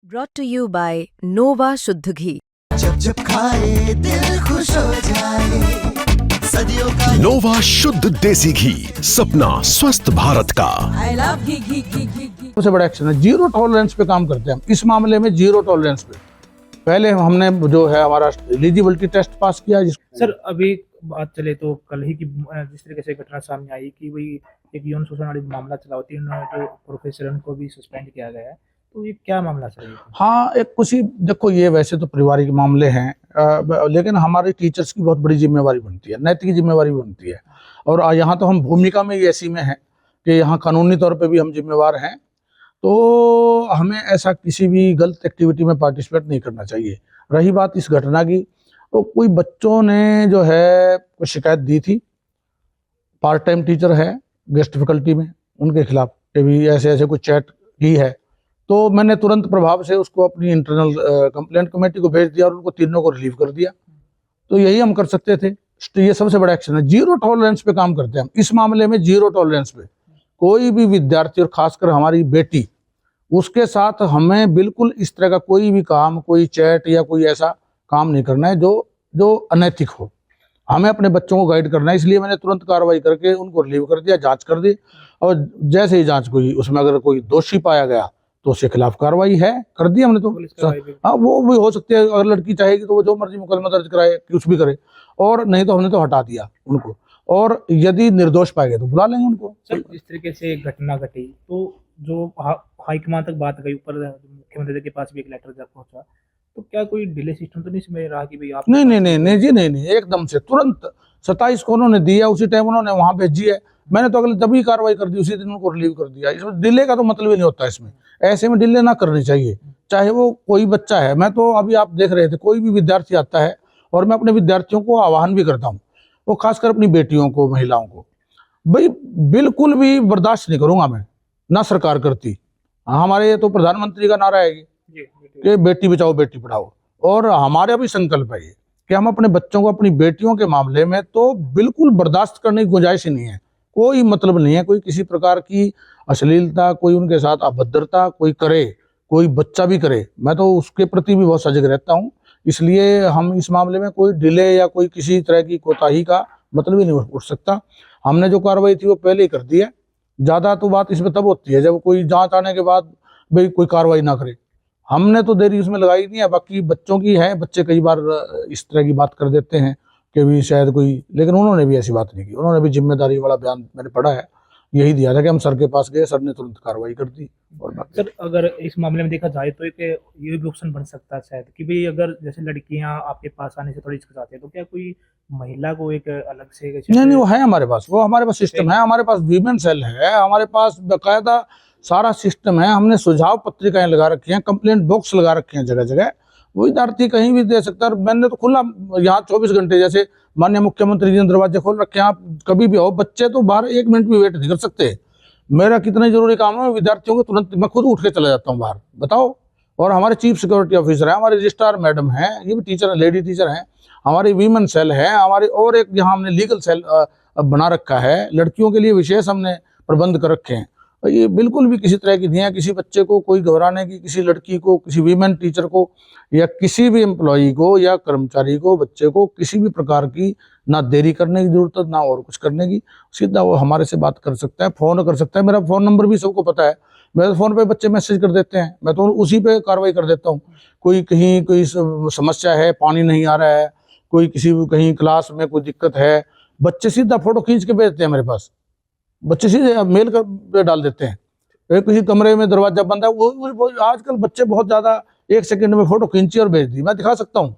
Brought to you by Nova शुद्ध घी। जब जब खाए दिल खुश हो जाए, सदियों का नोवा शुद्ध देसी घी, सपना स्वस्थ भारत का। I love घी। सबसे बड़ा एक्शन है जीरो टॉलरेंस पे काम करते हैं हम। इस मामले में जीरो टॉलरेंस पे पहले हमने जो है हमारा एलिजिबिलिटी टेस्ट पास किया। सर अभी बात चले तो कल ही की जिस तरीके से घटना सामने आई कि भाई एक यौन शोषण वाली मामला चला होती है, जो प्रोफेसर उनको भी सस्पेंड किया गया है, तो ये क्या मामला सर? हाँ, एक कुछ ही देखो, ये वैसे तो पारिवारिक मामले हैं, लेकिन हमारे टीचर्स की बहुत बड़ी जिम्मेवारी बनती है, नैतिक जिम्मेवारी बनती है। और यहाँ तो हम भूमिका में ही ऐसी में हैं कि यहाँ कानूनी तौर पे भी हम जिम्मेवार हैं, तो हमें ऐसा किसी भी गलत एक्टिविटी में पार्टिसिपेट नहीं करना चाहिए। रही बात इस घटना की, तो कोई बच्चों ने जो है कोई शिकायत दी थी, पार्ट टाइम टीचर है गेस्ट फैकल्टी में, उनके खिलाफ भी ऐसे ऐसे कोई चैट की है, तो मैंने तुरंत प्रभाव से उसको अपनी इंटरनल कंप्लेंट कमेटी को भेज दिया और उनको तीनों को रिलीव कर दिया। तो यही हम कर सकते थे। ये सबसे बड़ा एक्शन है। जीरो टॉलरेंस पे काम करते हैं हम। इस मामले में जीरो टॉलरेंस पे कोई भी विद्यार्थी और खासकर हमारी बेटी, उसके साथ हमें बिल्कुल इस तरह का कोई भी काम, कोई चैट या कोई ऐसा काम नहीं करना है जो अनैतिक हो। हमें अपने बच्चों को गाइड करना है, इसलिए मैंने तुरंत कार्रवाई करके उनको रिलीव कर दिया, जांच कर दी। और जैसे ही जांच हुई उसमें अगर कोई दोषी पाया गया तो उसके खिलाफ कार्रवाई है, कर दी हमने। तो हाँ, वो भी हो सकती है, अगर लड़की चाहेगी तो वो जो मर्जी मुकदमा दर्ज कराए, कुछ भी करे, और नहीं तो हमने तो हटा दिया उनको। और यदि निर्दोष पाए गए तो बुला लेंगे उनको। सर जिस तरीके से घटना घटी, तो जो हाईकमान तक बात गई, ऊपर मुख्यमंत्री के पास भी एक लेटर जब पहुंचा, तो क्या कोई डिले सिस्टम तो नहीं इसमें रहा कि भाई आप? नहीं जी, नहीं, एकदम से तुरंत 27 को उन्होंने दिया, उसी टाइम उन्होंने वहां भेजी है। मैंने तो अगले तभी कार्रवाई कर दी, उसी दिन उनको रिलीव कर दिया। इसमें डिले का तो मतलब ही नहीं होता। इसमें ऐसे में डिले ना करनी चाहिए, चाहे वो कोई बच्चा है। मैं तो अभी आप देख रहे थे, कोई भी विद्यार्थी आता है और मैं अपने विद्यार्थियों को आह्वान भी करता हूँ, वो खासकर अपनी बेटियों को, महिलाओं को, भाई बिल्कुल भी बर्दाश्त नहीं करूंगा मैं, ना सरकार करती। हमारे ये तो प्रधानमंत्री का नारा है कि बेटी बचाओ बेटी पढ़ाओ, और हमारा भी संकल्प है ये कि हम अपने बच्चों को, अपनी बेटियों के मामले में तो बिल्कुल बर्दाश्त करने की गुंजाइश ही नहीं है। कोई मतलब नहीं है कोई किसी प्रकार की अश्लीलता, कोई उनके साथ अभद्रता कोई करे, कोई बच्चा भी करे, मैं तो उसके प्रति भी बहुत सजग रहता हूँ। इसलिए हम इस मामले में कोई डिले या कोई किसी तरह की कोताही का मतलब ही नहीं उठ सकता। हमने जो कार्रवाई थी वो पहले ही कर दी है। ज़्यादा तो बात इसमें तब होती है जब कोई जांच आने के बाद भाई कोई कार्रवाई ना करे। हमने तो देरी उसमें लगाई नहीं है। बाकी बच्चों की है, बच्चे कई बार इस तरह की बात कर देते हैं कि भी शायद कोई, लेकिन उन्होंने भी ऐसी बात नहीं की। उन्होंने भी जिम्मेदारी वाला बयान मैंने पढ़ा है, यही दिया था कि हम सर के पास गए, सर ने तुरंत कार्रवाई कर दी। और सर अगर इस मामले में देखा जाए तो एक ये भी ऑप्शन बन सकता है शायद कि भाई अगर जैसे लड़कियां आपके पास आने से थोड़ी हिचकिचाती है, तो क्या कोई महिला को एक अलग से नहीं, वो है हमारे पास, वो हमारे पास सिस्टम है। हमारे पास वीमेन सेल है, हमारे पास बाकायदा सारा सिस्टम है। हमने सुझाव पत्रिकाएं लगा रखी हैं, कंप्लेंट बॉक्स लगा रखे हैं जगह जगह। वो विद्यार्थी कहीं भी दे सकता है। मैंने तो खुला यहाँ 24 घंटे, जैसे माननीय मुख्यमंत्री जी ने दरवाजे खोल रखे हैं, आप कभी भी आओ। बच्चे तो बाहर 1 मिनट भी वेट नहीं कर सकते। मेरा कितना जरूरी काम है, विद्यार्थियों को तुरंत मैं खुद उठ के चला जाता हूँ बाहर, बताओ। और हमारे चीफ सिक्योरिटी ऑफिसर है, हमारे रजिस्ट्रार मैडम है, ये भी टीचर है, लेडी टीचर हैं, हमारी वीमेन सेल है हमारी, और एक यहाँ हमने लीगल सेल बना रखा है, लड़कियों के लिए विशेष हमने प्रबंध कर रखे हैं। ये बिल्कुल भी किसी तरह की नहीं है किसी बच्चे को कोई घबराने की, किसी लड़की को, किसी वीमेन टीचर को, या किसी भी एम्प्लॉई को या कर्मचारी को, बच्चे को किसी भी प्रकार की ना देरी करने की जरूरत, ना और कुछ करने की। सीधा वो हमारे से बात कर सकता है, फोन कर सकता है। मेरा फोन नंबर भी सबको पता है। मेरे फोन पे बच्चे मैसेज कर देते हैं, मैं तो उसी पे कार्रवाई कर देता हूँ। कोई कहीं कोई समस्या है, पानी नहीं आ रहा है, कोई किसी कहीं क्लास में कोई दिक्कत है, बच्चे सीधा फोटो खींच के भेजते हैं मेरे पास। बच्चे सीधे मेल कर डाल देते हैं। किसी कमरे में दरवाजा बंद है, वो आजकल बच्चे बहुत ज्यादा 1 सेकंड में फोटो खींची और भेज दी। मैं दिखा सकता हूँ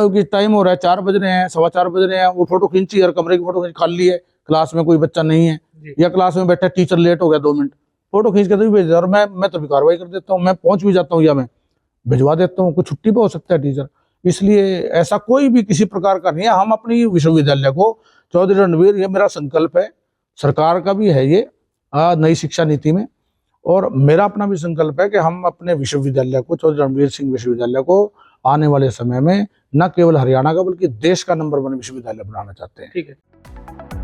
कि टाइम हो रहा है, 4 बज रहे हैं, 4:15 बज रहे हैं, वो फोटो खींची और कमरे की फोटो खाली है, क्लास में कोई बच्चा नहीं है, या क्लास में बैठा टीचर लेट हो गया 2 मिनट, फोटो खींच के तभी भेज दिया। और मैं तभी कार्रवाई कर देता हूँ। मैं पहुंच भी जाता हूँ या मैं भिजवा देता हूँ। कुछ छुट्टी पे हो सकता है टीचर, इसलिए ऐसा कोई भी किसी प्रकार का नहीं है। हम अपनी विश्वविद्यालय को, चौधरी रणवीर, ये मेरा संकल्प है, सरकार का भी है ये नई शिक्षा नीति में, और मेरा अपना भी संकल्प है कि हम अपने विश्वविद्यालय को, चौधरी रणवीर सिंह विश्वविद्यालय को आने वाले समय में न केवल हरियाणा का बल्कि देश का नंबर 1 विश्वविद्यालय बनाना चाहते हैं। ठीक है।